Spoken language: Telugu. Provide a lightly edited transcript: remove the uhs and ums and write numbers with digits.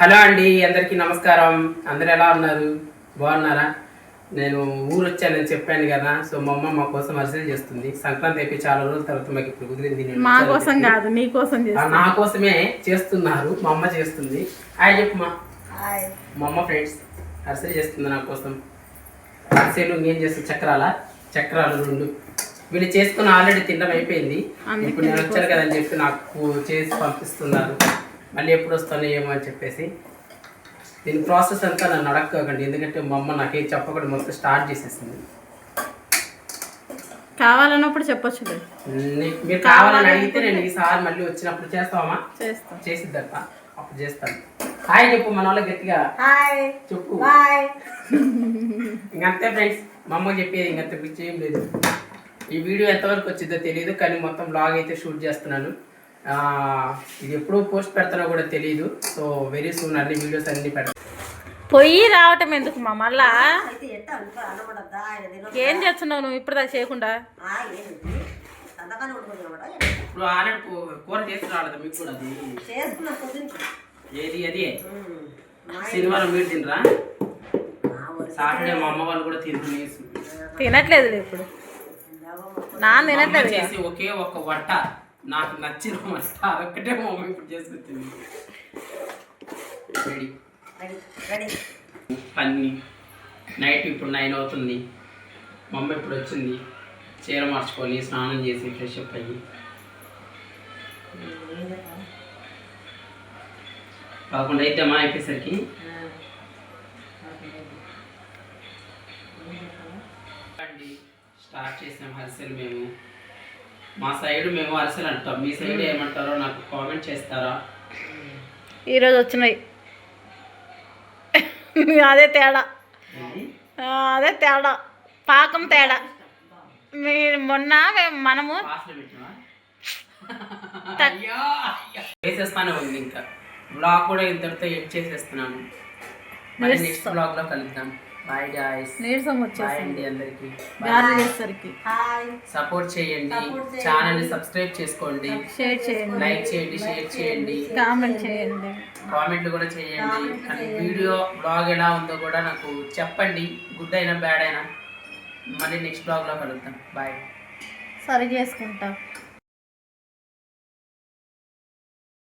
హలో అండి, అందరికీ నమస్కారం. అందరు ఎలా ఉన్నారు? బాగున్నారా? నేను ఊరు వచ్చానని చెప్పాను కదా. సో మా అమ్మ మా కోసం అరిసెలు చేస్తుంది. సంక్రాంతి అయిపోయి చాలా రోజుల తర్వాత మాకు ఇప్పుడు కుదిరింది. మా కోసం కాదు, నీ కోసం నా కోసమే చేస్తున్నారు. మా అమ్మ చేస్తుంది. హాయ్ చెప్పు మా అమ్మ ఫ్రెండ్స్ అరిసెలు చేస్తుంది నా కోసం. అరిసెలు నేను చేస్తుంది చక్రాలు 2 వీళ్ళు చేసుకుని ఆల్రెడీ తినడం అయిపోయింది. ఇప్పుడు నేను వచ్చాను కదా అని చెప్పి నాకు చేసి పంపిస్తున్నారు. మళ్ళీ ఎప్పుడు వస్తానో ఏమో అని చెప్పేసి. దీని ప్రాసెస్ అంతా నన్ను అడగకండి, ఎందుకంటే మా అమ్మ నాకేం చెప్పకుండా మొత్తం స్టార్ట్ చేసేసింది. కావాలన్నప్పుడు చెప్పొచ్చు. మీరు కావాలని అడిగితే నేను ఈసారి మళ్ళీ వచ్చినప్పుడు చేస్తావమ్మా? చేసిద్దట, అప్పుడు చేస్తాను. హాయ్ చెప్పు మన వాళ్ళకి గట్టిగా. చెప్పు. ఇంకంతే ఫ్రెండ్స్, మా అమ్మ చెప్పేది ఇంకంత పిచ్చి ఏం లేదు. ఈ వీడియో ఎంతవరకు వచ్చిందో తెలియదు, కానీ మొత్తం బ్లాగ్ అయితే షూట్ చేస్తున్నాను. ఇది ఎప్పుడు పోస్ట్ పెడతానో కూడా తెలియదు. సో వెరీ సూన్ అన్ని వీడియోస్ అన్ని పెడతాను. పొయ్యి రావటం ఎందుకు మా మళ్ళా? ఏం చేస్తున్నావు నువ్వు ఇప్పుడు దాకా చేయకుండా? ఇప్పుడు ఆల్రెడీ కూర చేసి రాలేదు మీకు కూడా. అది ఏది శనివారం మీరు తినరా? సాటర్డే మా అమ్మ వాళ్ళు కూడా తినట్లేదు. ఇప్పుడు నాన్న తినట్లేదు. చేసి ఒకే ఒక వంట నాకు నచ్చిన వంట అదొక్కటే మా అమ్మ ఇప్పుడు చేసుకొచ్చింది. పని నైట్ ఇప్పుడు 9 అవుతుంది. మా అమ్మ ఇప్పుడు వచ్చింది. చీర మార్చుకొని స్నానం చేసి ఫ్రెష్ అప్ అయ్యి 11 అయితే మా అయిపోయేసరికి స్టార్ట్ చేసాం అరిసెలు. మా సైడ్ మేము అరిసెలు అంటాం, మీ సైడ్ ఏమంటారో నాకు కామెంట్ చేస్తారా? ఈరోజు వచ్చినాయి. అదే తేడా పాకం తేడా. మీరు మొన్న మనము చేసేస్తానే ఉంది. ఇంకా బ్లాగ్ కూడా ఇంతటితో ఎడ్ చేసేస్తున్నాను. మళ్ళీ నెక్స్ట్ బ్లాగ్లో కలుద్దాం. Bye guys. నీరసం వచ్చేసింది అందరికి. సపోర్ట్ చేయండి, ఛానల్ ని సబ్స్క్రైబ్ చేసుకోండి, షేర్ చేయండి, లైక్ చేయండి, షేర్ చేయండి, కామెంట్లు కూడా చేయండి. అండ్ వీడియో బ్లాగ్ ఎలా ఉందో కూడా నాకు చెప్పండి, గుడ్ అయినా బ్యాడ్ అయినా. మళ్ళీ నెక్స్ట్ బ్లాగ్ లో కలుద్దాం. బాయ్. సరి చేసుకుంటా.